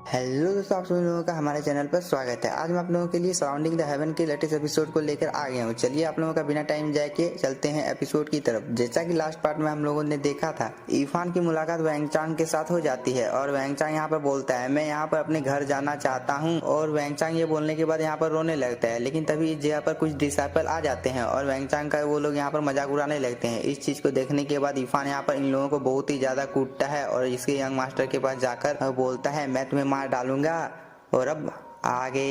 Hello दोस्तों, आप सभी लोगों का हमारे चैनल पर स्वागत है। आज मैं आप लोगों के लिए सराउंडिंग द हेवन के लेटेस्ट एपिसोड को लेकर आ गया हूँ। चलिए आप लोगों का बिना टाइम जाए के चलते हैं एपिसोड की तरफ। जैसा कि लास्ट पार्ट में हम लोगों ने देखा था, इरफान की मुलाकात वैंग चांग के साथ हो जाती है और वैंग चांग यहाँ पर बोलता है मैं यहाँ पर अपने घर जाना चाहता हूँ। और वैंग चांग ये बोलने के बाद यहाँ पर रोने लगता है, लेकिन तभी इस जगह पर कुछ डिसाइपल आ जाते हैं और वैंग चांग का वो लोग यहाँ पर मजाक उड़ाने लगते हैं। इस चीज को देखने के बाद इरफान यहाँ पर इन लोगों को बहुत ही ज्यादा कूटता है और इसके यंग मास्टर के पास जाकर बोलता है मैं तुम्हें मार डालूंगा। और अब आगे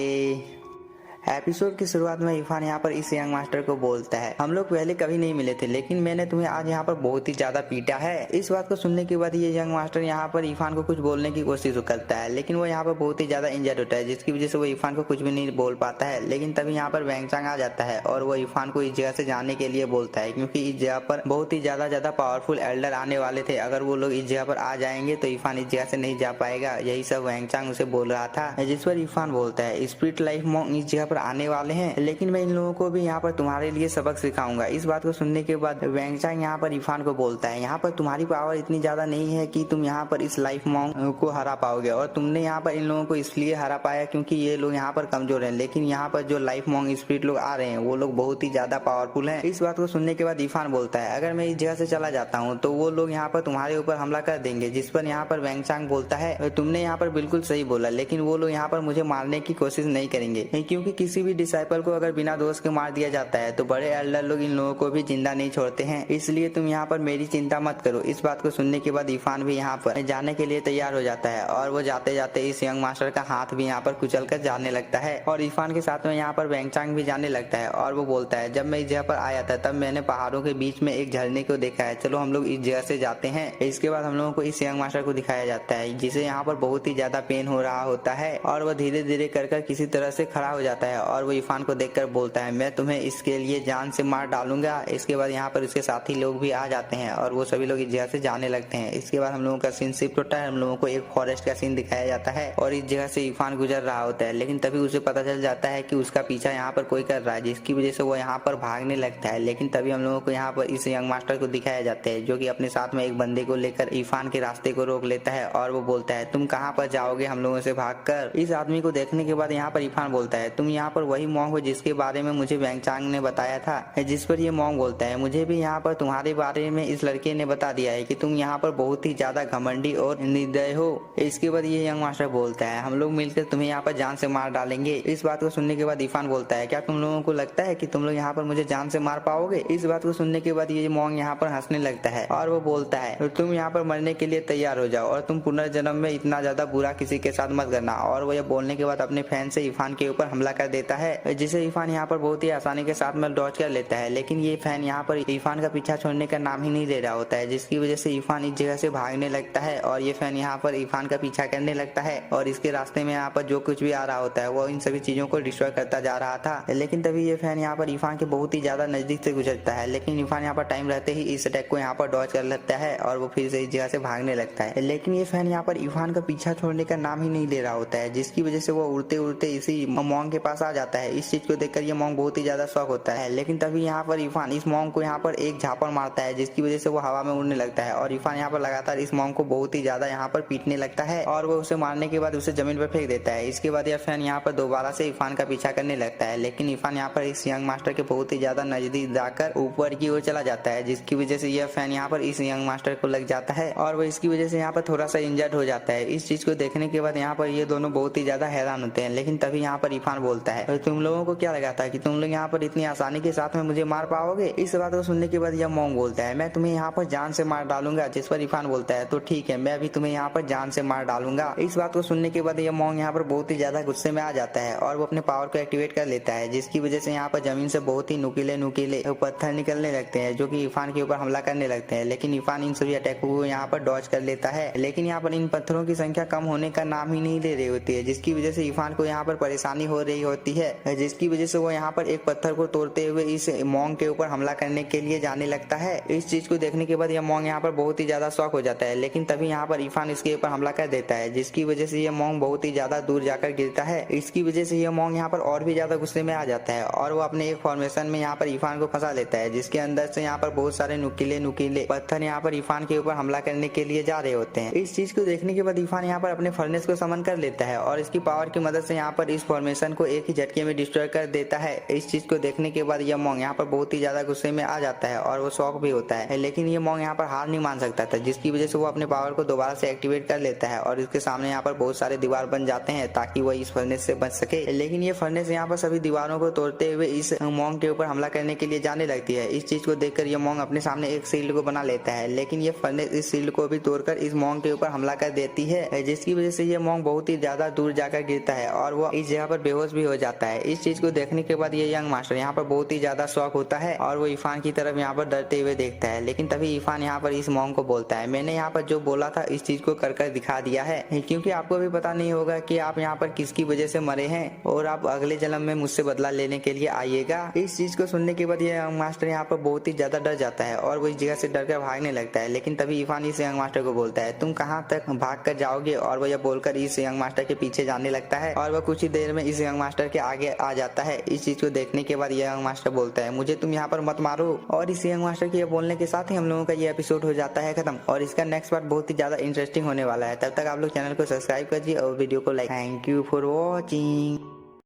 एपिसोड की शुरुआत में इरफान यहाँ पर इस यंग मास्टर को बोलता है हम लोग पहले कभी नहीं मिले थे, लेकिन मैंने तुम्हें आज यहाँ पर बहुत ही ज्यादा पीटा है। इस बात को सुनने के बाद ये यंग मास्टर यहाँ पर इरफान को कुछ बोलने की कोशिश करता है, लेकिन वो यहाँ पर बहुत ही ज्यादा इंजर्ड होता है, जिसकी वजह से वो इरफान को कुछ भी नहीं बोल पाता है। लेकिन तभी यहाँ पर वैंग चांग आ जाता है और वो इरफान को इस जगह से जाने के लिए बोलता है, क्योंकि इस जगह पर बहुत ही ज्यादा पावरफुल एल्डर आने वाले थे। अगर वो लोग इस जगह पर आ जाएंगे तो इरफान इस जगह से नहीं जा पाएगा। यही सब वैंग चांग उसे बोल रहा था, जिस पर इरफान बोलता है स्पिरिट लाइफ मॉन्क इस जगह पर आने वाले हैं, लेकिन मैं इन लोगों को भी यहाँ पर तुम्हारे लिए सबक सिखाऊंगा। इस बात को सुनने के बाद वैंग चांग यहाँ पर इरफान को बोलता है यहाँ पर तुम्हारी पावर इतनी ज्यादा नहीं है कि तुम यहाँ पर इस लाइफ मॉन्क को हरा पाओगे, और तुमने यहाँ पर इन लोगों को इसलिए हरा पाया क्योंकि ये लोग यहाँ पर कमजोर हैं, लेकिन यहाँ पर जो लाइफ मॉन्क स्पिरिट लोग आ रहे हैं वो लोग बहुत ही ज्यादा पावरफुल हैं। इस बात को सुनने के बाद इरफान बोलता है अगर मैं इस जगह से चला जाता हूँ तो वो लोग यहाँ पर तुम्हारे ऊपर हमला कर देंगे, जिस पर यहाँ पर वैंग चांग बोलता है तुमने यहाँ पर बिल्कुल सही बोला, लेकिन वो लोग यहाँ पर मुझे मारने की कोशिश नहीं करेंगे, क्योंकि किसी भी डिसाइपल को अगर बिना दोस्त के मार दिया जाता है तो बड़े एल्डर लोग इन लोगों को भी जिंदा नहीं छोड़ते हैं, इसलिए तुम यहाँ पर मेरी चिंता मत करो। इस बात को सुनने के बाद इरफान भी यहाँ पर जाने के लिए तैयार हो जाता है और वो जाते जाते इस यंग मास्टर का हाथ भी यहाँ पर कुचल कर जाने लगता है और इरफान के साथ में यहाँ पर वैंग चांग भी जाने लगता है। और वो बोलता है जब मैं इस जगह पर आया था तब मैंने पहाड़ों के बीच में एक झरने को देखा है, चलो हम लोग इस जगह से जाते हैं। इसके बाद हम लोगों को इस यंग मास्टर को दिखाया जाता है जिसे यहाँ पर बहुत ही ज्यादा पेन हो रहा होता है और वह धीरे धीरे कर किसी तरह से खड़ा हो जाता है और वो इरफान को देखकर बोलता है मैं तुम्हें इसके लिए जान से मार डालूंगा। इसके बाद यहाँ पर उसके साथी लोग भी आ जाते हैं और वो सभी लोग इस जगह से जाने लगते हैं। इसके बाद हम लोगों का सीन शिफ्ट होता है, हम लोगों को एक फॉरेस्ट का सीन दिखाया जाता है और इस जगह से इरफान गुजर रहा होता है, लेकिन तभी उसे पता चल जाता है कि उसका पीछा यहाँ पर कोई कर रहा है, जिसकी वजह से वो यहाँ पर भागने लगता है। लेकिन तभी हम लोगों को यहाँ पर इस यंग मास्टर को दिखाया जाता है जो कि अपने साथ में एक बंदे को लेकर इरफान के रास्ते को रोक लेता है और वो बोलता है तुम कहाँ पर जाओगे हम लोगों से भागकर। इस आदमी को देखने के बाद यहाँ पर इरफान बोलता है तुम यहाँ पर वही मॉन्क हो जिसके बारे में मुझे वैंग चांग ने बताया था, जिस पर ये मॉन्क बोलता है मुझे भी यहाँ पर तुम्हारे बारे में इस लड़के ने बता दिया है कि तुम यहाँ पर बहुत ही ज्यादा घमंडी और निर्दय हो। इसके बाद ये यंग मास्टर बोलता है हम लोग मिलकर तुम्हें यहाँ पर जान से मार डालेंगे। इस बात को सुनने के बाद इरफान बोलता है क्या तुम लोगों को लगता है कि तुम लोग यहाँ पर मुझे जान से मार पाओगे। इस बात को सुनने के बाद ये मॉन्क यहाँ पर हंसने लगता है और वो बोलता है तुम यहाँ पर मरने के लिए तैयार हो जाओ और तुम पुनर्जन्म में इतना ज्यादा बुरा किसी के साथ मत करना। और वो ये बोलने के बाद अपने फैन से इरफान के ऊपर हमला कर देता है, जिसे इरफान यहाँ पर बहुत ही आसानी के साथ में डॉज कर लेता है, लेकिन ये फैन यहाँ पर इरफान का पीछा छोड़ने का नाम ही नहीं ले रहा होता है, जिसकी वजह से इरफान इस जगह से भागने लगता है और ये फैन यहाँ पर इरफान का पीछा करने लगता है और इसके रास्ते में यहाँ पर जो कुछ भी आ रहा होता है वो इन सभी चीजों को डिस्ट्रॉय करता जा रहा था। लेकिन तभी ये फैन यहाँ पर इरफान के बहुत ही ज्यादा नजदीक से गुजरता है, लेकिन इरफान यहाँ पर टाइम रहते ही इस अटैक को यहाँ पर डॉज कर लेता है और वो फिर से इस जगह से भागने लगता है। लेकिन ये फैन यहाँ पर इरफान का पीछा छोड़ने का नाम ही नहीं ले रहा होता है, जिसकी वजह से वो उड़ते उड़ते इसी मॉन्क के पास आ जाता है। इस चीज को देखकर ये मॉन्क बहुत ही ज्यादा शॉक होता है, लेकिन तभी यहाँ पर इरफान इस मॉन्क को यहाँ पर एक झापड़ मारता है, जिसकी वजह से वो हवा में उड़ने लगता है और इरफान यहाँ पर लगातार इस मॉन्क को बहुत ही ज्यादा यहाँ पर पीटने लगता है और वो उसे मारने के बाद उसे जमीन पर फेंक देता है। इसके बाद यह फैन यहाँ पर दोबारा से इरफान का पीछा करने लगता है, लेकिन इरफान यहाँ पर इस यंग मास्टर के बहुत ही ज्यादा नजदीक जाकर ऊपर की ओर चला जाता है, जिसकी वजह से यह फैन यहाँ पर इस यंग मास्टर को लग जाता है और वो इसकी वजह से यहाँ पर थोड़ा सा इंजर्ड हो जाता है। इस चीज को देखने के बाद यहाँ पर ये दोनों बहुत ही ज्यादा हैरान होते हैं, लेकिन तभी यहाँ पर इरफान बोलता है तुम लोगों को क्या लगा था कि तुम लोग यहाँ पर इतनी आसानी के साथ में मुझे मार पाओगे। इस बात को सुनने के बाद यह मॉन्क बोलता है मैं तुम्हें यहाँ पर जान से मार डालूंगा, जिस पर इरफान बोलता है तो ठीक है मैं भी तुम्हें यहाँ पर जान से मार डालूंगा। इस बात को सुनने के बाद यह मॉन्क यहाँ पर बहुत ही ज्यादा गुस्से में आ जाता है और वो अपने पावर को एक्टिवेट कर लेता है, जिसकी वजह से यहाँ पर जमीन से बहुत ही नुकीले नुकीले पत्थर निकलने लगते हैं जो कि इरफान के ऊपर हमला करने लगते हैं। लेकिन इरफान इन सभी अटैकों को यहाँ पर डॉज कर लेता है, लेकिन यहाँ पर इन पत्थरों की संख्या कम होने का नाम ही नहीं ले रही होती है, जिसकी वजह से इरफान को यहाँ पर परेशानी हो रही होती है, जिसकी वजह से वो यहाँ पर एक पत्थर को तोड़ते हुए इस मोंग के ऊपर हमला करने के लिए जाने लगता है। इस चीज को देखने के बाद यह मोंग यहाँ पर बहुत ही ज्यादा शॉक हो जाता है, लेकिन तभी यहाँ पर इरफान इसके ऊपर हमला कर देता है, जिसकी वजह से यह मोंग बहुत ही ज्यादा दूर जाकर गिरता है। इसकी वजह से यह मोंग यहाँ पर और भी ज्यादा गुस्से में आ जाता है और वो अपने एक फॉर्मेशन में यहाँ पर इरफान को फंसा लेता है, जिसके अंदर से यहाँ पर बहुत सारे नुकीले पत्थर यहाँ पर इरफान के ऊपर हमला करने के लिए जा रहे होते हैं। इस चीज को देखने के बाद इरफान यहाँ पर अपने फर्नेस को समन कर लेता है और इसकी पावर की मदद से यहाँ पर इस फॉर्मेशन को एक ही झटके में डिस्ट्रॉय कर देता है। इस चीज को देखने के बाद यह मोंग यहाँ पर बहुत ही ज्यादा गुस्से में आ जाता है और वो शॉक भी होता है, लेकिन ये मोंग यहाँ पर हार नहीं मान सकता था, जिसकी वजह से वो अपने पावर को दोबारा से एक्टिवेट कर लेता है और इसके सामने यहाँ पर बहुत सारे दीवार बन जाते हैं ताकि वह इस फर्नेस से बच सके। लेकिन ये फर्नेस यहाँ पर सभी दीवारों को तोड़ते हुए इस मोंग के ऊपर हमला करने के लिए जाने लगती है। इस चीज को देखकर ये मोंग अपने सामने एक शील्ड को बना लेता है, लेकिन ये फर्नेस इस शील्ड को भी तोड़कर इस मोंग के ऊपर हमला कर देती है, जिसकी वजह से ये मोंग बहुत ही ज्यादा दूर जाकर गिरता है और वो इस जगह पर बेहोश भी हो जाता है। इस चीज को देखने के बाद ये यंग मास्टर यहाँ पर बहुत ही ज्यादा शॉक होता है और वो इरफान की तरफ यहाँ पर डरते हुए देखता है, लेकिन तभी इरफान यहाँ पर इस मोंग को बोलता है, मैंने यहाँ पर जो बोला था इस चीज को कर दिखा दिया है, क्योंकि आपको भी पता नहीं होगा कि आप यहाँ पर किसकी वजह से मरे हैं और आप अगले जन्म में मुझसे बदला लेने के लिए आइएगा। इस चीज को सुनने के बाद ये यंग मास्टर यहाँ पर बहुत ही ज्यादा डर जाता है और वो इस जगह से डर कर भागने लगता है, लेकिन तभी इरफान इस यंग मास्टर को बोलता है, तुम कहाँ तक भाग कर जाओगे, और वो यह बोलकर इस यंग मास्टर के पीछे जाने लगता है और वह कुछ ही देर में इस यंग मास्टर के आगे आ जाता है। इस चीज को देखने के बाद यंग मास्टर बोलता है, मुझे तुम यहाँ पर मत मारो, और इस यंग मास्टर के बोलने के साथ ही हम लोगों का ये एपिसोड हो जाता है खत्म और इसका नेक्स्ट पार्ट बहुत ही ज्यादा इंटरेस्टिंग होने वाला है। तब तक आप लोग चैनल को सब्सक्राइब करिए और वीडियो को like. Thank you for watching.